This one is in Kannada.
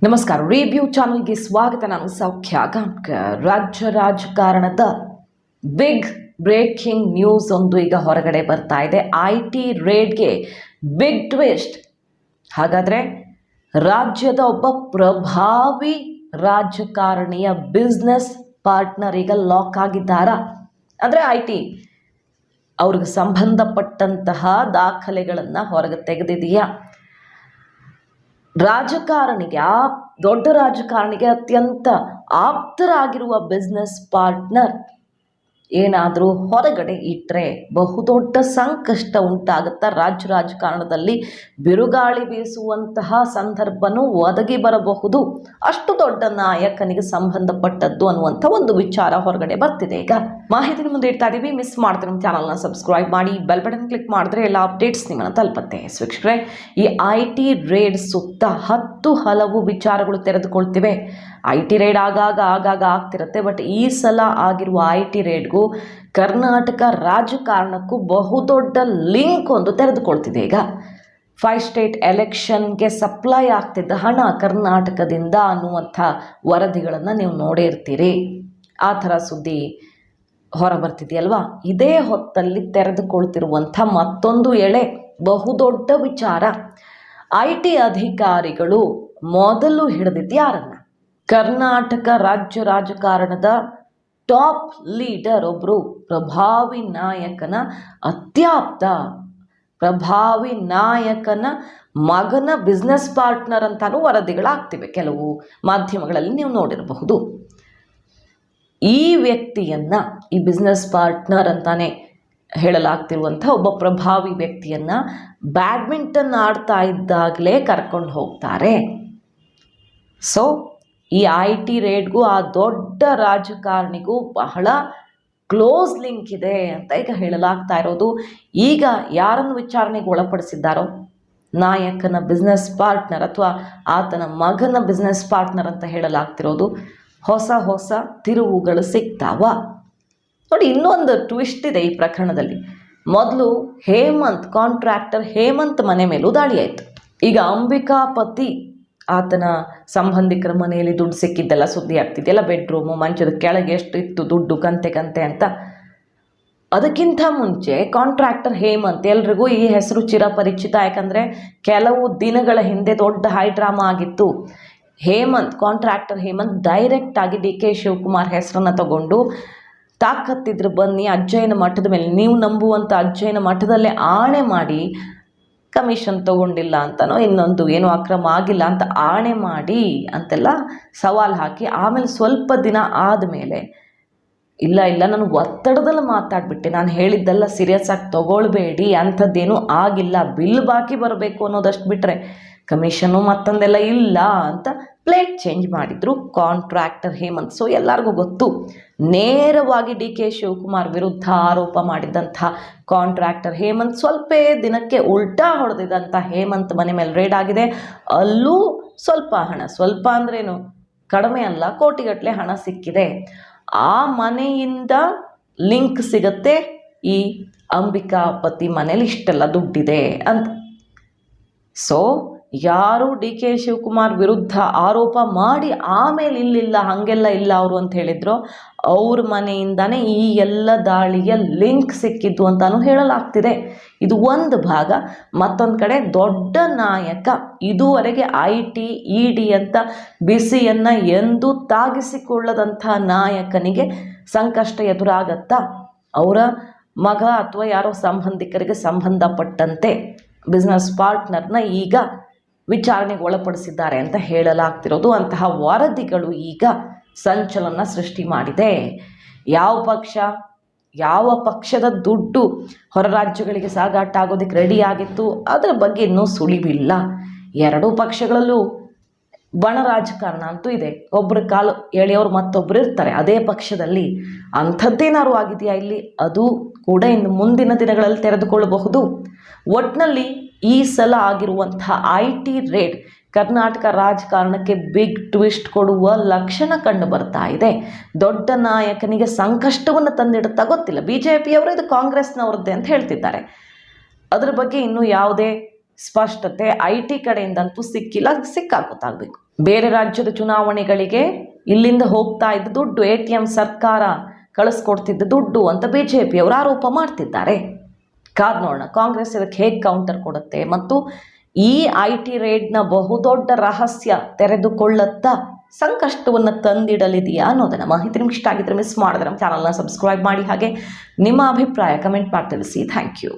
ನಮಸ್ಕಾರ. ರಿವ್ಯೂ ಚಾನಲ್ಗೆ ಸ್ವಾಗತ. ನಾನು ಸೌಖ್ಯ ಗಾಂವ್ಕರ್. ರಾಜ್ಯ ರಾಜಕಾರಣದ ಬಿಗ್ ಬ್ರೇಕಿಂಗ್ ನ್ಯೂಸ್ ಒಂದು ಈಗ ಹೊರಗಡೆ ಬರ್ತಾ ಇದೆ. IT ರೇಡ್ಗೆ ಬಿಗ್ ಟ್ವಿಸ್ಟ್. ಹಾಗಾದರೆ ರಾಜ್ಯದ ಒಬ್ಬ ಪ್ರಭಾವಿ ರಾಜಕಾರಣಿಯ ಬಿಸ್ನೆಸ್ ಪಾರ್ಟ್ನರ್ ಈಗ ಲಾಕ್ ಆಗಿದ್ದಾರಾ? ಅಂದರೆ IT ಅವ್ರಿಗೆ ಸಂಬಂಧಪಟ್ಟಂತಹ ದಾಖಲೆಗಳನ್ನು ಹೊರಗೆ ತೆಗೆದಿದೆಯಾ? ರಾಜಕಾರಣಿಗೆ, ಆ ದೊಡ್ಡ ರಾಜಕಾರಣಿಗೆ ಅತ್ಯಂತ ಆಪ್ತರಾಗಿರುವ ಬಿಸ್ನೆಸ್ ಪಾರ್ಟ್ನರ್ ಏನಾದರೂ ಹೊರಗಡೆ ಇಟ್ಟರೆ ಬಹುದೊಡ್ಡ ಸಂಕಷ್ಟ ಉಂಟಾಗುತ್ತಾ? ರಾಜಕಾರಣದಲ್ಲಿ ಬಿರುಗಾಳಿ ಬೀಸುವಂತಹ ಸಂದರ್ಭನೂ ಒದಗಿ ಬರಬಹುದು. ಅಷ್ಟು ದೊಡ್ಡ ನಾಯಕನಿಗೆ ಸಂಬಂಧಪಟ್ಟದ್ದು ಅನ್ನುವಂಥ ಒಂದು ವಿಚಾರ ಹೊರಗಡೆ ಬರ್ತಿದೆ. ಈಗ ಮಾಹಿತಿ ಮುಂದೆ ಇಡ್ತಾ ಇದ್ದೀವಿ. ಮಿಸ್ ಮಾಡ್ತಾರೆ ನಮ್ಮ ಚಾನಲ್ನ ಸಬ್ಸ್ಕ್ರೈಬ್ ಮಾಡಿ, ಬೆಲ್ ಬಟನ್ ಕ್ಲಿಕ್ ಮಾಡಿದ್ರೆ ಎಲ್ಲ ಅಪ್ಡೇಟ್ಸ್ ನಿಮ್ಮನ್ನು ತಲುಪುತ್ತೆ. ವೀಕ್ಷಕರೇ, ಈ IT ರೇಡ್ ಸುತ್ತ ಹಲವು ವಿಚಾರಗಳು ತೆರೆದುಕೊಳ್ತಿವೆ. IT ರೇಡ್ ಆಗಾಗ ಆಗ್ತಿರುತ್ತೆ. ಬಟ್ ಈ ಸಲ ಆಗಿರುವ IT ರೇಡ್ಗೂ ಕರ್ನಾಟಕ ರಾಜಕಾರಣಕ್ಕೂ ಬಹುದೊಡ್ಡ ಲಿಂಕ್ ಒಂದು ತೆರೆದುಕೊಳ್ತಿದೆ. ಈಗ 5 ಸ್ಟೇಟ್ ಎಲೆಕ್ಷನ್ಗೆ ಸಪ್ಲೈ ಆಗ್ತಿದ್ದ ಹಣ ಕರ್ನಾಟಕದಿಂದ ಅನ್ನುವಂಥ ವರದಿಗಳನ್ನು ನೀವು ನೋಡೇ ಇರ್ತೀರಿ. ಆ ಥರ ಸುದ್ದಿ ಹೊರಬರ್ತಿದೆಯಲ್ವಾ? ಇದೇ ಹೊತ್ತಲ್ಲಿ ತೆರೆದುಕೊಳ್ತಿರುವಂಥ ಮತ್ತೊಂದು ಎಳೆ ಬಹುದೊಡ್ಡ ವಿಚಾರ. IT ಅಧಿಕಾರಿಗಳು ಮೊದಲು ಹಿಡಿದಿದ್ದು ಯಾರನ್ನ? ಕರ್ನಾಟಕ ರಾಜ್ಯ ರಾಜಕಾರಣದ ಟಾಪ್ ಲೀಡರ್, ಒಬ್ಬರು ಪ್ರಭಾವಿ ನಾಯಕನ ಅತ್ಯಾಪ್ತ, ಪ್ರಭಾವಿ ನಾಯಕನ ಮಗನ ಬಿಸ್ನೆಸ್ ಪಾರ್ಟ್ನರ್ ಅಂತಾನೂ ವರದಿಗಳಾಗ್ತಿವೆ. ಕೆಲವು ಮಾಧ್ಯಮಗಳಲ್ಲಿ ನೀವು ನೋಡಿರಬಹುದು. ಈ ವ್ಯಕ್ತಿಯನ್ನು, ಈ ಬಿಸ್ನೆಸ್ ಪಾರ್ಟ್ನರ್ ಅಂತಾನೆ ಹೇಳಲಾಗ್ತಿರುವಂಥ ಒಬ್ಬ ಪ್ರಭಾವಿ ವ್ಯಕ್ತಿಯನ್ನು ಬ್ಯಾಡ್ಮಿಂಟನ್ ಆಡ್ತಾ ಇದ್ದಾಗಲೇ ಕರ್ಕೊಂಡು ಹೋಗ್ತಾರೆ. ಸೊ ಈ IT ರೇಡ್ಗೂ ಆ ದೊಡ್ಡ ರಾಜಕಾರಣಿಗೂ ಬಹಳ ಕ್ಲೋಸ್ ಲಿಂಕ್ ಇದೆ ಅಂತ ಈಗ ಹೇಳಲಾಗ್ತಾ ಇರೋದು. ಈಗ ಯಾರನ್ನು ವಿಚಾರಣೆಗೆ ಒಳಪಡಿಸಿದ್ದಾರೋ, ನಾಯಕನ ಬಿಸ್ನೆಸ್ ಪಾರ್ಟ್ನರ್ ಅಥವಾ ಆತನ ಮಗನ ಬಿಸ್ನೆಸ್ ಪಾರ್ಟ್ನರ್ ಅಂತ ಹೇಳಲಾಗ್ತಿರೋದು. ಹೊಸ ತಿರುವುಗಳು ಸಿಗ್ತಾವ ನೋಡಿ. ಇನ್ನೊಂದು ಟ್ವಿಸ್ಟ್ ಇದೆ ಈ ಪ್ರಕರಣದಲ್ಲಿ. ಮೊದಲು ಕಾಂಟ್ರಾಕ್ಟರ್ ಹೇಮಂತ್ ಮನೆ ಮೇಲೂ ದಾಳಿ ಆಯಿತು. ಈಗ ಅಂಬಿಕಾಪತಿ, ಆತನ ಸಂಬಂಧಿಕರ ಮನೆಯಲ್ಲಿ ದುಡ್ಡು ಸಿಕ್ಕಿದ್ದೆಲ್ಲ ಸುದ್ದಿ ಆಗ್ತಿದೆಯಲ್ಲ, ಬೆಡ್ರೂಮು, ಮಂಚದ ಕೆಳಗೆ ಎಷ್ಟು ಇತ್ತು ದುಡ್ಡು, ಕಂತೆ ಅಂತ. ಅದಕ್ಕಿಂತ ಮುಂಚೆ ಕಾಂಟ್ರಾಕ್ಟರ್ ಹೇಮಂತ್, ಎಲ್ರಿಗೂ ಈ ಹೆಸರು ಚಿರಪರಿಚಿತ. ಯಾಕಂದರೆ ಕೆಲವು ದಿನಗಳ ಹಿಂದೆ ದೊಡ್ಡ ಹೈ ಡ್ರಾಮಾ ಆಗಿತ್ತು. ಕಾಂಟ್ರಾಕ್ಟರ್ ಹೇಮಂತ್ ಡೈರೆಕ್ಟಾಗಿ DK ಶಿವಕುಮಾರ್ ಹೆಸರನ್ನು ತಗೊಂಡು, ತಾಕತ್ತಿದ್ರೆ ಬನ್ನಿ ಅಜ್ಜಯ್ಯನ ಮಠದ ಮೇಲೆ, ನೀವು ನಂಬುವಂಥ ಅಜ್ಜಯ್ಯನ ಮಠದಲ್ಲೇ ಆಣೆ ಮಾಡಿ, ಕಮಿಷನ್ ತಗೊಂಡಿಲ್ಲ ಅಂತನೋ ಇನ್ನೊಂದು ಏನೋ ಅಕ್ರಮ ಆಗಿಲ್ಲ ಅಂತ ಆಣೆ ಮಾಡಿ ಅಂತೆಲ್ಲ ಸವಾಲು ಹಾಕಿ, ಆಮೇಲೆ ಸ್ವಲ್ಪ ದಿನ ಆದಮೇಲೆ ಇಲ್ಲ ನಾನು ಒತ್ತಡದಲ್ಲಿ ಮಾತಾಡಿಬಿಟ್ಟೆ, ನಾನು ಹೇಳಿದ್ದೆಲ್ಲ ಸೀರಿಯಸ್ ಆಗಿ ತಗೊಳ್ಬೇಡಿ, ಅಂಥದ್ದೇನೂ ಆಗಿಲ್ಲ, ಬಿಲ್ ಬಾಕಿ ಬರಬೇಕು ಅನ್ನೋದಷ್ಟು ಬಿಟ್ಟರೆ ಕಮಿಷನು ಮತ್ತೊಂದೆಲ್ಲ ಇಲ್ಲ ಅಂತ ಪ್ಲೇಟ್ ಚೇಂಜ್ ಮಾಡಿದರು ಕಾಂಟ್ರಾಕ್ಟರ್ ಹೇಮಂತ್. ಸೊ ಎಲ್ಲರಿಗೂ ಗೊತ್ತು, ನೇರವಾಗಿ DK ಶಿವಕುಮಾರ್ ವಿರುದ್ಧ ಆರೋಪ ಮಾಡಿದ್ದಂಥ ಕಾಂಟ್ರಾಕ್ಟರ್ ಹೇಮಂತ್ ಸ್ವಲ್ಪ ದಿನಕ್ಕೆ ಉಲ್ಟಾ ಹೊಡೆದಿದ್ದಂಥ ಹೇಮಂತ್ ಮನೆ ಮೇಲೆ ರೇಡ್ ಆಗಿದೆ. ಅಲ್ಲೂ ಸ್ವಲ್ಪ ಅಂದ್ರೇನು ಕಡಿಮೆ ಅಲ್ಲ, ಕೋಟಿಗಟ್ಟಲೆ ಹಣ ಸಿಕ್ಕಿದೆ. ಆ ಮನೆಯಿಂದ ಲಿಂಕ್ ಸಿಗುತ್ತೆ ಈ ಅಂಬಿಕಾಪತಿ ಮನೇಲಿ ಇಷ್ಟೆಲ್ಲ ದುಡ್ಡಿದೆ ಅಂತ. ಸೊ ಯಾರು DK ಶಿವಕುಮಾರ್ ವಿರುದ್ಧ ಆರೋಪ ಮಾಡಿ ಆಮೇಲೆ ಇಲ್ಲಿಲ್ಲ ಹಾಗೆಲ್ಲ ಇಲ್ಲ ಅವರು ಅಂತ ಹೇಳಿದ್ರು, ಅವ್ರ ಮನೆಯಿಂದಾನೇ ಈ ಎಲ್ಲ ದಾಳಿಯ ಲಿಂಕ್ ಸಿಕ್ಕಿದ್ದು ಅಂತಾನು ಹೇಳಲಾಗ್ತಿದೆ. ಇದು ಒಂದು ಭಾಗ. ಮತ್ತೊಂದು ಕಡೆ ದೊಡ್ಡ ನಾಯಕ, ಇದುವರೆಗೆ IT ED ಅಂತ ಬಿಸಿಯನ್ನು ಎಂದೂ ತಾಗಿಸಿಕೊಳ್ಳದಂಥ ನಾಯಕನಿಗೆ ಸಂಕಷ್ಟ ಎದುರಾಗತ್ತಾ? ಅವರ ಮಗ ಅಥವಾ ಯಾರೋ ಸಂಬಂಧಿಕರಿಗೆ ಸಂಬಂಧಪಟ್ಟಂತೆ ಬಿಸ್ನೆಸ್ ಪಾರ್ಟ್ನರ್ನ ಈಗ ವಿಚಾರಣೆಗೆ ಒಳಪಡಿಸಿದ್ದಾರೆ ಅಂತ ಹೇಳಲಾಗ್ತಿರೋದು. ಅಂತಹ ವರದಿಗಳು ಈಗ ಸಂಚಲನ ಸೃಷ್ಟಿ ಮಾಡಿದೆ. ಯಾವ ಪಕ್ಷದ ದುಡ್ಡು ಹೊರ ರಾಜ್ಯಗಳಿಗೆ ಸಾಗಾಟ ಆಗೋದಕ್ಕೆ ರೆಡಿ ಆಗಿತ್ತು, ಅದರ ಬಗ್ಗೆ ಇನ್ನೂ ಸುಳಿವಿಲ್ಲ. ಎರಡೂ ಪಕ್ಷಗಳಲ್ಲೂ ಬಣ ರಾಜಕಾರಣ ಅಂತೂ ಇದೆ. ಒಬ್ಬರ ಕಾಲು ಎಳೆಯವರು ಮತ್ತೊಬ್ಬರು ಇರ್ತಾರೆ ಅದೇ ಪಕ್ಷದಲ್ಲಿ. ಅಂಥದ್ದೇನಾದ್ರು ಆಗಿದೆಯಾ ಇಲ್ಲಿ? ಅದು ಕೂಡ ಇನ್ನು ಮುಂದಿನ ದಿನಗಳಲ್ಲಿ ತೆರೆದುಕೊಳ್ಳಬಹುದು. ಒಟ್ಟಿನಲ್ಲಿ ಈ ಸಲ ಆಗಿರುವಂಥ IT ರೇಡ್ ಕರ್ನಾಟಕ ರಾಜಕಾರಣಕ್ಕೆ ಬಿಗ್ ಟ್ವಿಸ್ಟ್ ಕೊಡುವ ಲಕ್ಷಣ ಕಂಡು ಬರ್ತಾ ಇದೆ. ದೊಡ್ಡ ನಾಯಕನಿಗೆ ಸಂಕಷ್ಟವನ್ನು ತಂದಿಡುತ್ತಾ ಗೊತ್ತಿಲ್ಲ. BJPಯವರು ಇದು ಕಾಂಗ್ರೆಸ್ನವ್ರದ್ದೇ ಅಂತ ಹೇಳ್ತಿದ್ದಾರೆ. ಅದರ ಬಗ್ಗೆ ಇನ್ನೂ ಯಾವುದೇ ಸ್ಪಷ್ಟತೆ IT ಕಡೆಯಿಂದಂತೂ ಸಿಕ್ಕಿಲ್ಲ. ಸಿಕ್ಕಾಗ ಗೊತ್ತಾಗಬೇಕು. ಬೇರೆ ರಾಜ್ಯದ ಚುನಾವಣೆಗಳಿಗೆ ಇಲ್ಲಿಂದ ಹೋಗ್ತಾ ಇದ್ದ ದುಡ್ಡು ATM ಸರ್ಕಾರ ಕಳಿಸ್ಕೊಡ್ತಿದ್ದ ದುಡ್ಡು ಅಂತ BJP ಅವರು ಆರೋಪ ಮಾಡ್ತಿದ್ದಾರೆ. ಕಾದ್ ನೋಡೋಣ ಕಾಂಗ್ರೆಸ್ ಇದಕ್ಕೆ ಹೇಗೆ ಕೌಂಟರ್ ಕೊಡುತ್ತೆ ಮತ್ತು ಈ IT ರೇಡ್ನ ಬಹುದೊಡ್ಡ ರಹಸ್ಯ ತೆರೆದುಕೊಳ್ಳುತ್ತಾ ಸಂಕಷ್ಟವನ್ನು ತಂದಿಡಲಿದೆಯಾ ಅನ್ನೋದನ್ನು. ಮಾಹಿತಿ ನಿಮ್ಗೆ ಇಷ್ಟ ಆಗಿದ್ರೆ ಮಿಸ್ ಮಾಡಿದ್ರೆ ನಮ್ಮ ಚಾನಲ್ನ ಸಬ್ಸ್ಕ್ರೈಬ್ ಮಾಡಿ, ಹಾಗೆ ನಿಮ್ಮ ಅಭಿಪ್ರಾಯ ಕಮೆಂಟ್ ಮಾಡಿ ತಿಳಿಸಿ. Thank you.